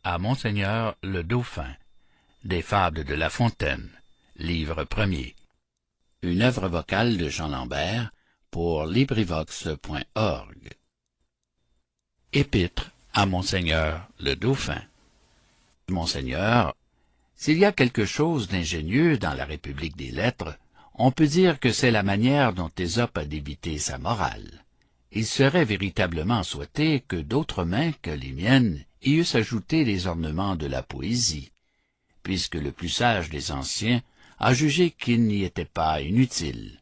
à Monseigneur le Dauphin. Des fables de La Fontaine. Livre premier. Une œuvre vocale de Jean Lambert pour LibriVox.org. Épître à Monseigneur le Dauphin. Monseigneur, s'il y a quelque chose d'ingénieux dans la République des lettres, on peut dire que c'est la manière dont Ésope a débité sa morale. Il serait véritablement souhaité que d'autres mains que les miennes y eussent ajouté les ornements de la poésie, puisque le plus sage des anciens a jugé qu'il n'y était pas inutile.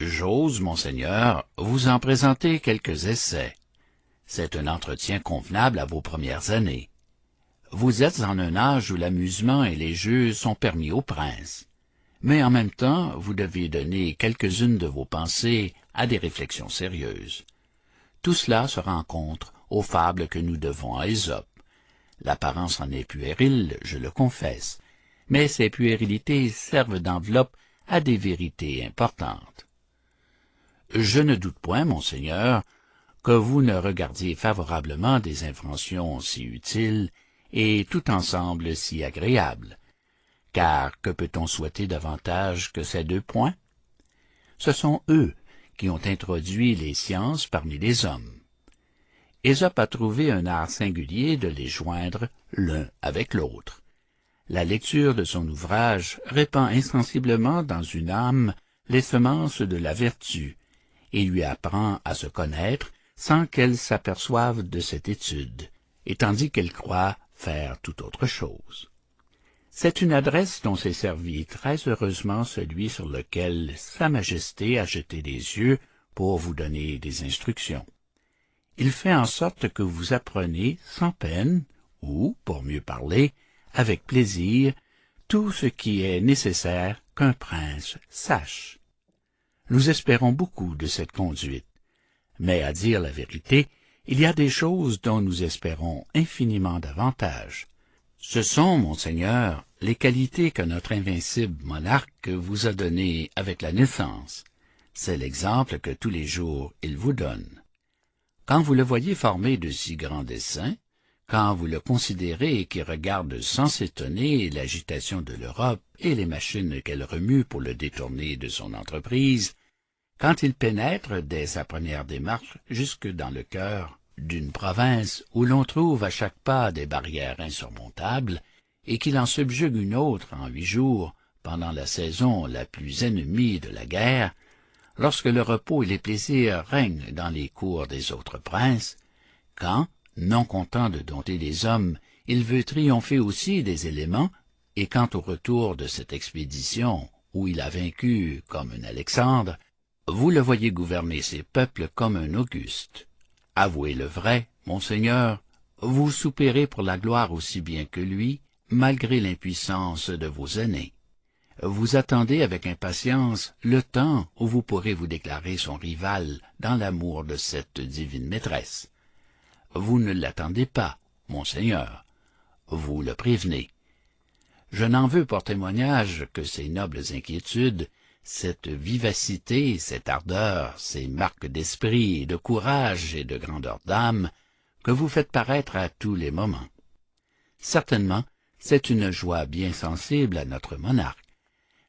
J'ose, Monseigneur, vous en présenter quelques essais. C'est un entretien convenable à vos premières années. Vous êtes en un âge où l'amusement et les jeux sont permis aux princes, mais en même temps vous devez donner quelques-unes de vos pensées à des réflexions sérieuses. Tout cela se rencontre aux fables que nous devons à Ésope. L'apparence en est puérile, je le confesse, mais ces puérilités servent d'enveloppe à des vérités importantes. Je ne doute point, Monseigneur, que vous ne regardiez favorablement des inventions si utiles et tout ensemble si agréables, car que peut-on souhaiter davantage que ces deux points? Ce sont eux qui ont introduit les sciences parmi les hommes. Ésope a trouvé un art singulier de les joindre l'un avec l'autre. La lecture de son ouvrage répand insensiblement dans une âme les semences de la vertu et lui apprend à se connaître sans qu'elle s'aperçoive de cette étude, et tandis qu'elle croit faire tout autre chose. C'est une adresse dont s'est servi très heureusement celui sur lequel Sa Majesté a jeté les yeux pour vous donner des instructions. Il fait en sorte que vous apprenez sans peine, ou, pour mieux parler, avec plaisir, tout ce qui est nécessaire qu'un prince sache. Nous espérons beaucoup de cette conduite, mais à dire la vérité, il y a des choses dont nous espérons infiniment davantage. Ce sont, Monseigneur, les qualités que notre invincible monarque vous a données avec la naissance. C'est l'exemple que tous les jours il vous donne. Quand vous le voyez formé de si grands desseins, quand vous le considérez et qui regarde sans s'étonner l'agitation de l'Europe et les machines qu'elle remue pour le détourner de son entreprise, quand il pénètre dès sa première démarche jusque dans le cœur d'une province où l'on trouve à chaque pas des barrières insurmontables, et qu'il en subjugue une autre en 8 jours, pendant la saison la plus ennemie de la guerre, lorsque le repos et les plaisirs règnent dans les cours des autres princes, quand, non content de dompter les hommes, il veut triompher aussi des éléments, et quand au retour de cette expédition, où il a vaincu comme un Alexandre, vous le voyez gouverner ses peuples comme un Auguste. Avouez le vrai, Monseigneur, vous soupirez pour la gloire aussi bien que lui, malgré l'impuissance de vos aînés. Vous attendez avec impatience le temps où vous pourrez vous déclarer son rival dans l'amour de cette divine maîtresse. Vous ne l'attendez pas, Monseigneur, vous le prévenez. Je n'en veux pour témoignage que ces nobles inquiétudes, cette vivacité, cette ardeur, ces marques d'esprit et de courage et de grandeur d'âme que vous faites paraître à tous les moments. Certainement, c'est une joie bien sensible à notre monarque,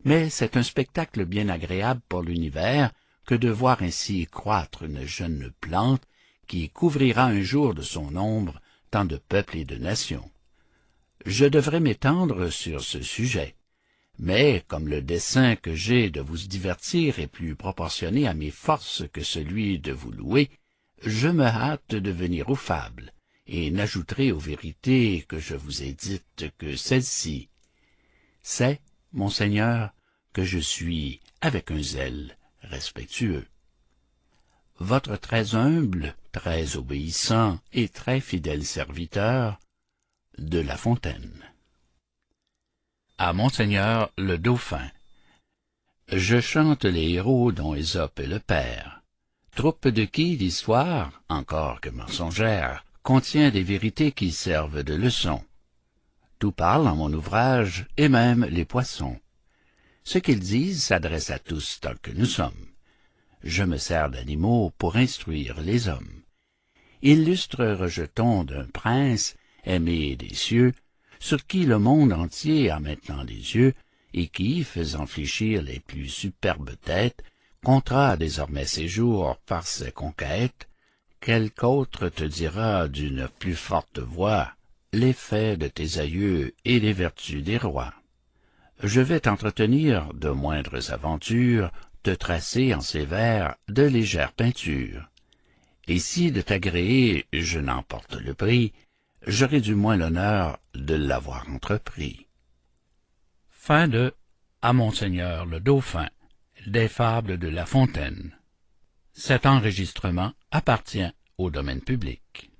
mais c'est un spectacle bien agréable pour l'univers que de voir ainsi croître une jeune plante qui couvrira un jour de son ombre tant de peuples et de nations. Je devrais m'étendre sur ce sujet, mais comme le dessein que j'ai de vous divertir est plus proportionné à mes forces que celui de vous louer, je me hâte de venir aux fables, et n'ajouterai aux vérités que je vous ai dites que celle-ci. C'est, Monseigneur, que je suis avec un zèle respectueux. Votre très humble, très obéissant et très fidèle serviteur, de La Fontaine. À Monseigneur le Dauphin. Je chante les héros dont Ésope est le père, troupe de qui l'histoire, encore que mensongère, contient des vérités qui servent de leçon. Tout parle en mon ouvrage, et même les poissons. Ce qu'ils disent s'adresse à tous tant que nous sommes. Je me sers d'animaux pour instruire les hommes. Illustre rejeton d'un prince aimé des cieux, sur qui le monde entier a maintenant les yeux, et qui, faisant fléchir les plus superbes têtes, comptera désormais ses jours par ses conquêtes, quelque autre te dira d'une plus forte voix les faits de tes aïeux et les vertus des rois. Je vais t'entretenir de moindres aventures, te tracer en ces vers de légères peintures. Et si de t'agréer je n'emporte le prix, j'aurai du moins l'honneur de l'avoir entrepris. Fin de À Monseigneur le Dauphin, des fables de La Fontaine. Cet enregistrement appartient au domaine public.